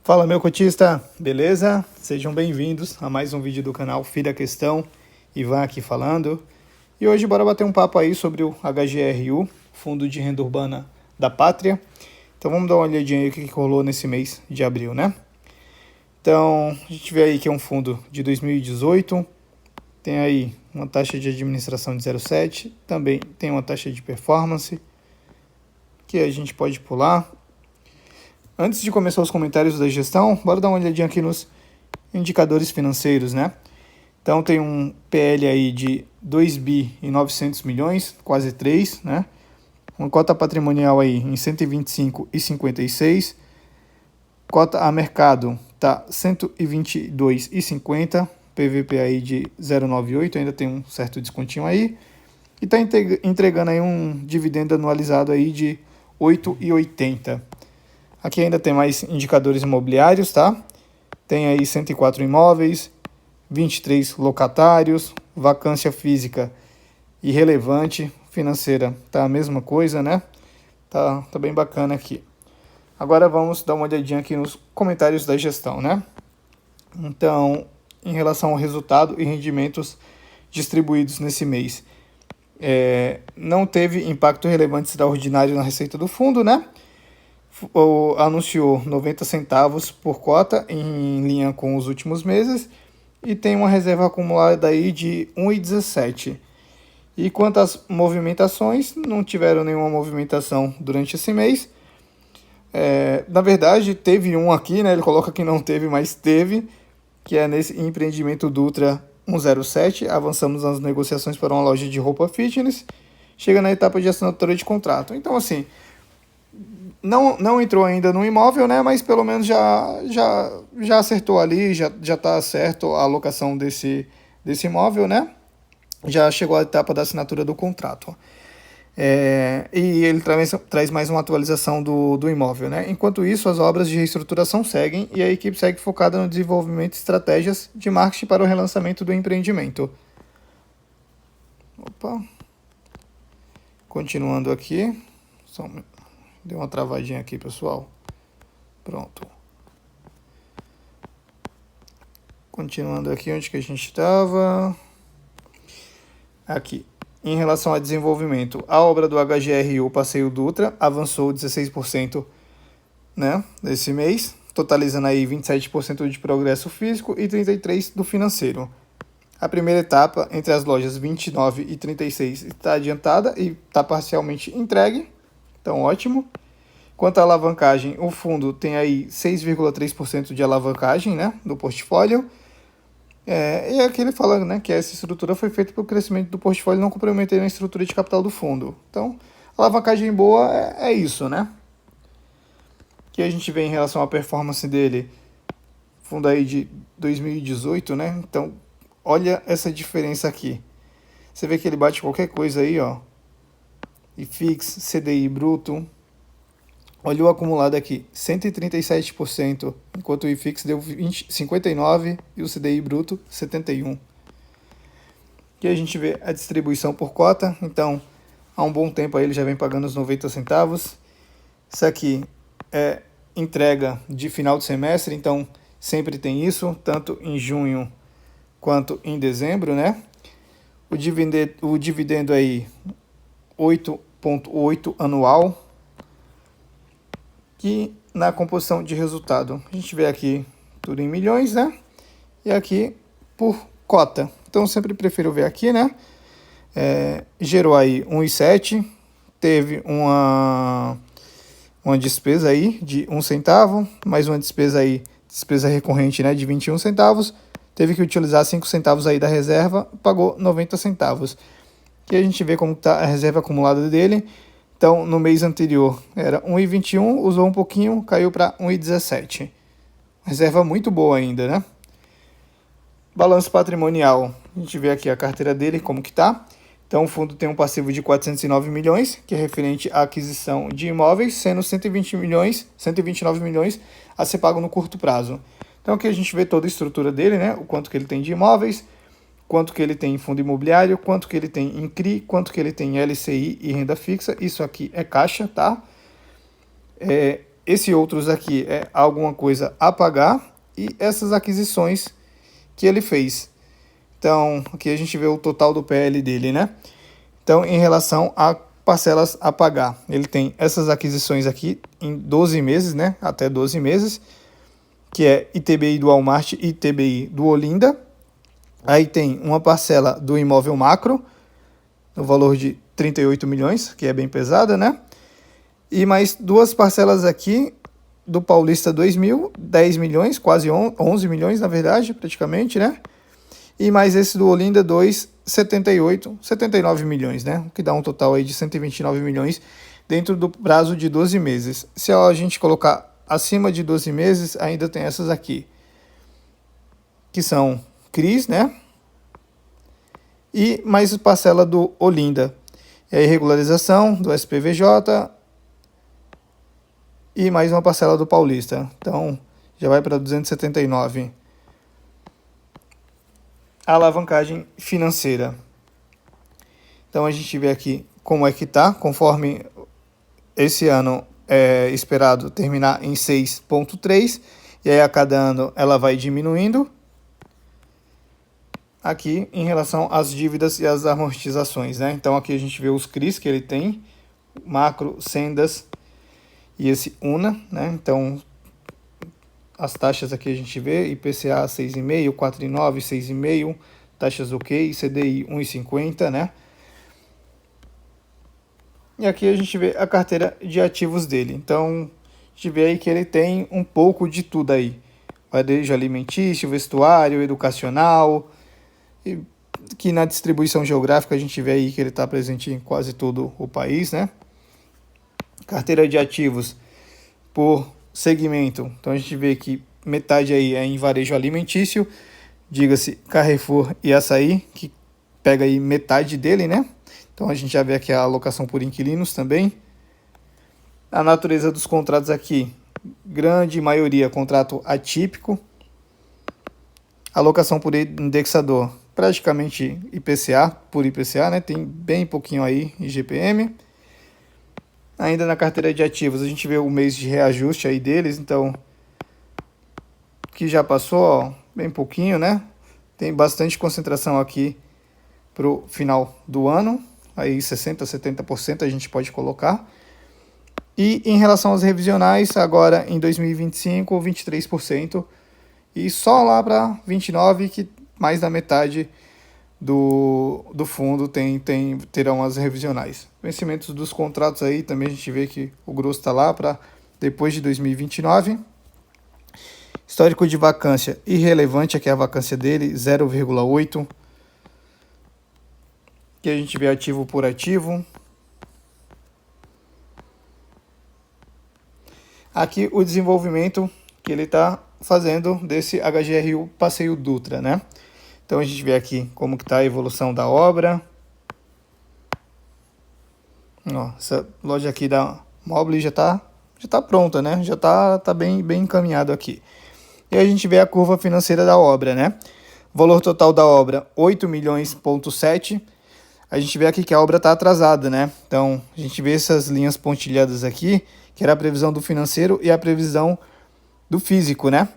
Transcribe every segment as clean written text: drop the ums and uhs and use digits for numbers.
Fala, meu cotista, beleza? Sejam bem-vindos a mais um vídeo do canal Filha Questão, Ivan aqui falando. E hoje bora bater um papo aí sobre o HGRU, Fundo de Renda Urbana da Pátria. Então vamos dar uma olhadinha aí o que rolou nesse mês de abril, né? Então, a gente vê aí que é um fundo de 2018, tem aí uma taxa de administração de 0,7, também tem uma taxa de performance, que a gente pode pular. Antes de começar os comentários da gestão, bora dar uma olhadinha aqui nos indicadores financeiros, né? Então tem um PL aí de 2 bi e 900 milhões, quase 3, né? Uma cota patrimonial aí em 125,56. Cota a mercado tá 122,50. PVP aí de 0,98, ainda tem um certo descontinho aí. E tá entregando aí um dividendo anualizado aí de 8,80. Aqui ainda tem mais indicadores imobiliários, tá? Tem aí 104 imóveis, 23 locatários, vacância física irrelevante, financeira tá a mesma coisa, né? Tá bem bacana aqui. Agora vamos dar uma olhadinha aqui nos comentários da gestão, né? Então, em relação ao resultado e rendimentos distribuídos nesse mês, não teve impacto relevante extraordinário na receita do fundo, né? Anunciou 90 centavos por cota, em linha com os últimos meses, e tem uma reserva acumulada aí de 1,17. E quanto às movimentações, não tiveram nenhuma movimentação durante esse mês. Na verdade, teve um aqui, né? Ele coloca que não teve, mas teve, que é nesse empreendimento Dutra 107. Avançamos nas negociações para uma loja de roupa fitness. Chega na etapa de assinatura de contrato. Então, assim, não entrou ainda no imóvel, né? Mas pelo menos já acertou ali, já está certo a alocação desse imóvel, né? Já chegou à etapa da assinatura do contrato. E ele traz mais uma atualização do imóvel, né? Enquanto isso, as obras de reestruturação seguem e a equipe segue focada no desenvolvimento de estratégias de marketing para o relançamento do empreendimento. Opa! Continuando aqui. Deu uma travadinha aqui, pessoal. Pronto. Continuando aqui, onde que a gente estava? Aqui. Em relação a desenvolvimento, a obra do HGRU Passeio Dutra avançou 16%, né, nesse mês, totalizando aí 27% de progresso físico e 33% do financeiro. A primeira etapa, entre as lojas 29 e 36, está adiantada e está parcialmente entregue. Então, ótimo. Quanto à alavancagem, o fundo tem aí 6,3% de alavancagem, né, do portfólio. E aqui ele fala, né, que essa estrutura foi feita pelo crescimento do portfólio, não comprometendo a estrutura de capital do fundo. Então, alavancagem boa é isso, né? Que a gente vê em relação à performance dele, fundo aí de 2018, né? Então, olha essa diferença aqui. Você vê que ele bate qualquer coisa aí, ó. IFIX, CDI bruto. Olha o acumulado aqui, 137%, enquanto o IFIX deu 59% e o CDI bruto 71%. Aqui a gente vê a distribuição por cota, então há um bom tempo aí ele já vem pagando os 90 centavos. Isso aqui é entrega de final de semestre, então sempre tem isso, tanto em junho quanto em dezembro, né? O dividendo aí 8,8 anual. Que na composição de resultado, a gente vê aqui tudo em milhões, né? E aqui por cota. Então eu sempre prefiro ver aqui, né? Gerou aí 1,7, teve uma despesa aí de 1 centavo, mais uma despesa aí, despesa recorrente, né, de 21 centavos, teve que utilizar 5 centavos aí da reserva, pagou 90 centavos. E a gente vê como está a reserva acumulada dele. Então, no mês anterior era 1,21, usou um pouquinho, caiu para 1,17. Reserva muito boa ainda, né? Balanço patrimonial, a gente vê aqui a carteira dele, como que tá. Então, o fundo tem um passivo de 409 milhões, que é referente à aquisição de imóveis, sendo 129 milhões a ser pago no curto prazo. Então, aqui a gente vê toda a estrutura dele, né? O quanto que ele tem de imóveis, quanto que ele tem em fundo imobiliário, quanto que ele tem em CRI, quanto que ele tem em LCI e renda fixa. Isso aqui é caixa, tá? esse outros aqui é alguma coisa a pagar e essas aquisições que ele fez. Então, aqui a gente vê o total do PL dele, né? Então, em relação a parcelas a pagar, ele tem essas aquisições aqui em 12 meses, né? Até 12 meses, que é ITBI do Walmart e ITBI do Olinda. Aí tem uma parcela do imóvel macro, no valor de 38 milhões, que é bem pesada, né? E mais duas parcelas aqui do Paulista 2000, 10 milhões, quase 11 milhões, na verdade, praticamente, né? E mais esse do Olinda 2, 79 milhões, né? O que dá um total aí de 129 milhões dentro do prazo de 12 meses. Se a gente colocar acima de 12 meses, ainda tem essas aqui, que são CRIs, né? E mais parcela do Olinda. E a irregularização do SPVJ e mais uma parcela do Paulista. Então, já vai para 279. A alavancagem financeira. Então, a gente vê aqui como é que tá, conforme esse ano é esperado terminar em 6,3, e aí a cada ano ela vai diminuindo. Aqui em relação às dívidas e às amortizações, né? Então, aqui a gente vê os CRIs que ele tem, macro, sendas e esse UNA, né? Então, as taxas aqui a gente vê, IPCA 6,5, 4,9, 6,5, taxas OK, CDI 1,50, né? E aqui a gente vê a carteira de ativos dele. Então, a gente vê aí que ele tem um pouco de tudo aí. Varejo alimentício, vestuário, educacional, e que na distribuição geográfica a gente vê aí que ele está presente em quase todo o país, né? Carteira de ativos por segmento. Então a gente vê que metade aí é em varejo alimentício, diga-se Carrefour e Açaí, que pega aí metade dele, né? Então a gente já vê aqui a alocação por inquilinos também. A natureza dos contratos aqui, grande maioria contrato atípico. Alocação por indexador, praticamente IPCA, por IPCA, né? Tem bem pouquinho aí IGPM. Ainda na carteira de ativos, a gente vê o mês de reajuste aí deles, então, que já passou, ó, bem pouquinho, né? Tem bastante concentração aqui para o final do ano, aí 60%, 70% a gente pode colocar. E em relação aos revisionais, agora em 2025, 23%, e só lá para 29%, que mais da metade do fundo terão as revisionais. Vencimentos dos contratos aí, também a gente vê que o grosso está lá para depois de 2029. Histórico de vacância irrelevante, aqui é a vacância dele, 0,8. Aqui a gente vê ativo por ativo. Aqui o desenvolvimento que ele está fazendo desse HGRU Passeio Dutra, né? Então a gente vê aqui como que está a evolução da obra. Ó, essa loja aqui da Mobile já tá pronta, né? Já tá bem encaminhado aqui. E a gente vê a curva financeira da obra, né? Valor total da obra, 8 milhões,7. A gente vê aqui que a obra está atrasada, né? Então, a gente vê essas linhas pontilhadas aqui, que era a previsão do financeiro e a previsão do físico, né?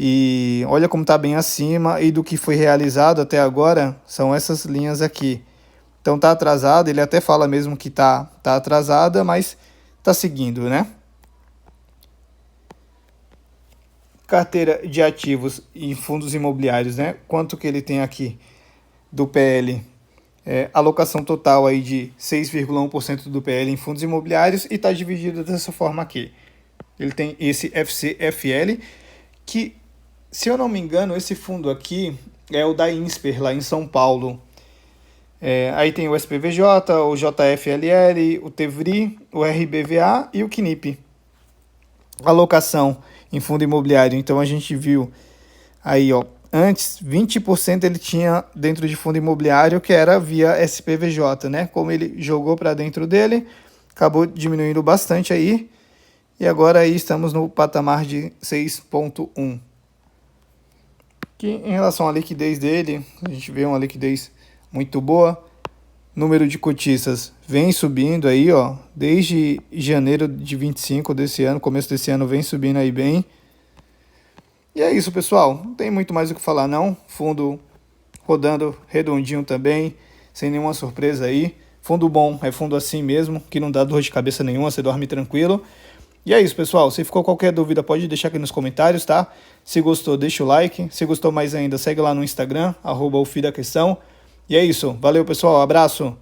E olha como está bem acima, e do que foi realizado até agora são essas linhas aqui. Então está atrasado, ele até fala mesmo que tá atrasada, mas está seguindo, né? Carteira de ativos e fundos imobiliários, né? Quanto que ele tem aqui do PL? Alocação total aí de 6,1% do PL em fundos imobiliários, e está dividido dessa forma aqui. Ele tem esse FCFL, que, se eu não me engano, esse fundo aqui é o da Insper, lá em São Paulo. Aí tem o SPVJ, o JFLL, o TEVRI, o RBVA e o CNIP. Alocação em fundo imobiliário, então a gente viu aí, ó, antes 20% ele tinha dentro de fundo imobiliário, que era via SPVJ, né? Como ele jogou para dentro dele, acabou diminuindo bastante aí, e agora aí estamos no patamar de 6,1. Que em relação à liquidez dele, a gente vê uma liquidez muito boa, número de cotistas vem subindo aí, ó, desde janeiro de 25 desse ano, começo desse ano vem subindo aí bem. E é isso, pessoal, não tem muito mais o que falar não, fundo rodando redondinho também, sem nenhuma surpresa aí. Fundo bom é fundo assim mesmo, que não dá dor de cabeça nenhuma, você dorme tranquilo. E é isso, pessoal, se ficou qualquer dúvida pode deixar aqui nos comentários, tá? Se gostou, deixa o like, se gostou mais ainda, segue lá no Instagram, @ofida questão. E é isso, valeu pessoal, abraço!